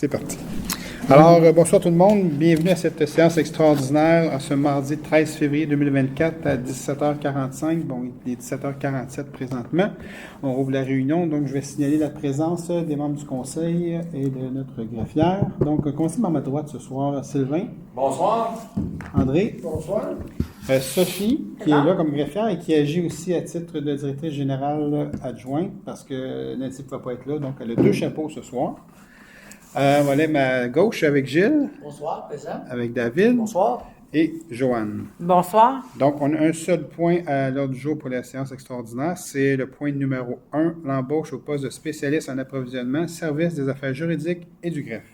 C'est parti. Alors, bonsoir tout le monde. Bienvenue à cette séance extraordinaire, à ce mardi 13 février 2024 à 17h45. Bon, il est 17h47 présentement. On rouvre la réunion, donc je vais signaler la présence des membres du conseil et de notre greffière. Donc, conseiller à ma droite ce soir, Sylvain. Bonsoir. André. Bonsoir. Sophie, qui est là comme greffière et qui agit aussi à titre de directrice générale adjointe parce que Nancy ne pouvait pas être là, donc elle a deux chapeaux ce soir. Voilà ma gauche avec Gilles. Bonsoir, présent. Avec David. Bonsoir. Et Joanne. Bonsoir. Donc, on a un seul point à l'ordre du jour pour la séance extraordinaire. C'est le point numéro 1, l'embauche au poste de spécialiste en approvisionnement, service des affaires juridiques et du greffe.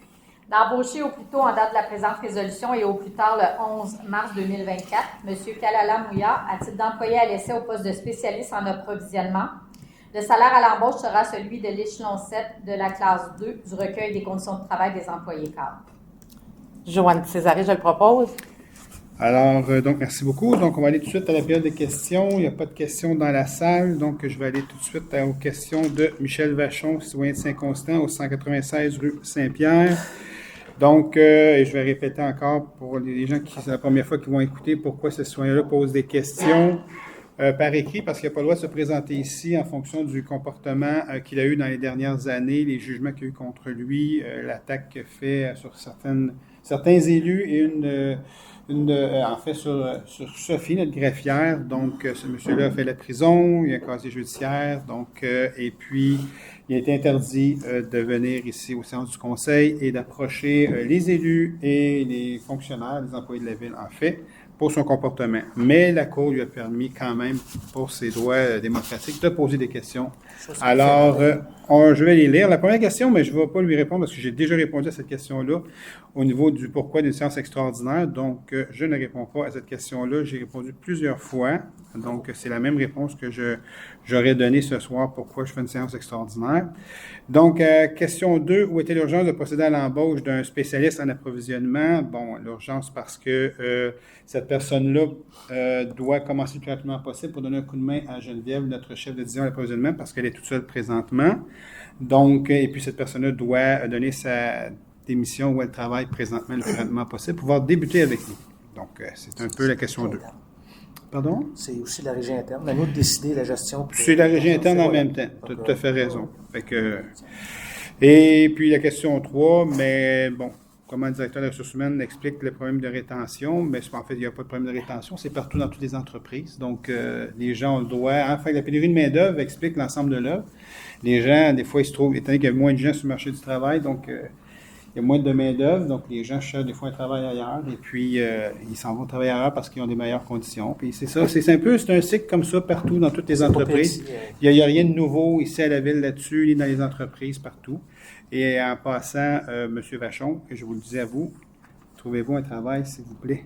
D'embaucher au plus tôt en date de la présente résolution et au plus tard le 11 mars 2024, M. Kalala Mouya, à titre d'employé à l'essai au poste de spécialiste en approvisionnement. Le salaire à l'embauche sera celui de l'échelon 7 de la classe 2 du recueil des conditions de travail des employés cadres. Joanne Césaré, je le propose. Alors, donc, merci beaucoup. Donc, on va aller tout de suite à la période de questions. Il n'y a pas de questions dans la salle, donc je vais aller tout de suite aux questions de Michel Vachon, citoyen de Saint-Constant, au 196 rue Saint-Pierre. Donc, je vais répéter encore pour les gens qui c'est la première fois qu'ils vont écouter pourquoi ce citoyen-là pose des questions par écrit, parce qu'il n'a pas le droit de se présenter ici en fonction du comportement qu'il a eu dans les dernières années, les jugements qu'il y a eu contre lui, l'attaque qu'il a fait sur certains élus et en fait sur Sophie, notre greffière. Donc, ce monsieur-là a fait la prison, il y a un casier judiciaire, donc, et puis il a été interdit de venir ici au séance du conseil et d'approcher les élus et les fonctionnaires, les employés de la ville, en fait, pour son comportement. Mais la Cour lui a permis quand même, pour ses droits démocratiques, de poser des questions. Alors, je vais les lire. La première question, mais je ne vais pas lui répondre parce que j'ai déjà répondu à cette question-là au niveau du pourquoi d'une séance extraordinaire. Donc, je ne réponds pas à cette question-là. J'ai répondu plusieurs fois. Donc, c'est la même réponse que j'aurais donnée ce soir, pourquoi je fais une séance extraordinaire. Donc, question 2, où était l'urgence de procéder à l'embauche d'un spécialiste en approvisionnement? Bon, l'urgence parce que cette personne-là doit commencer le plus rapidement possible pour donner un coup de main à Geneviève, notre chef de division à l'approvisionnement, parce qu'elle est toute seule présentement. Donc, et puis cette personne-là doit donner sa démission où elle travaille présentement le plus rapidement possible pour pouvoir débuter avec nous. Donc, c'est un peu la question 2. Pardon? C'est aussi la régie interne. À nous de décider la gestion. C'est la régie interne en même temps. Tu as tout à fait raison. Fait que, et puis la question 3, mais bon, comment le directeur des ressources humaines explique le problème de rétention? Mais en fait, il n'y a pas de problème de rétention. C'est partout dans toutes les entreprises. Donc, les gens ont le droit. Enfin, la pénurie de main-d'œuvre explique l'ensemble de l'œuvre. Les gens, des fois, ils se trouvent, étant donné qu'il y a moins de gens sur le marché du travail, donc il y a moins de main-d'œuvre, donc les gens cherchent des fois un travail ailleurs, et puis ils s'en vont travailler ailleurs parce qu'ils ont des meilleures conditions. Puis c'est ça, c'est un cycle comme ça partout dans toutes les entreprises. Il n'y a rien de nouveau ici à la ville là-dessus, ni dans les entreprises, partout. Et en passant, M. Vachon, que je vous le disais à vous, trouvez-vous un travail, s'il vous plaît.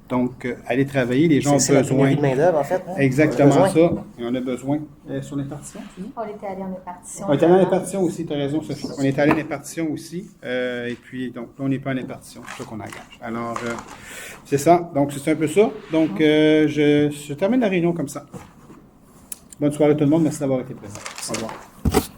Donc, allez travailler, les gens ont besoin. C'est la pénurie de main-d'œuvre, en fait. Hein? Exactement ça. Et on a besoin. Sur l'impartition? On était allé en impartition. On était allé en impartition aussi, tu as raison, Sophie. On est allé en impartition aussi. Et puis, donc, là, on n'est pas en impartition. C'est ça qu'on engage. Alors, c'est ça. Donc, c'est un peu ça. Donc, je termine la réunion comme ça. Bonne soirée tout le monde. Merci d'avoir été présent. Au revoir.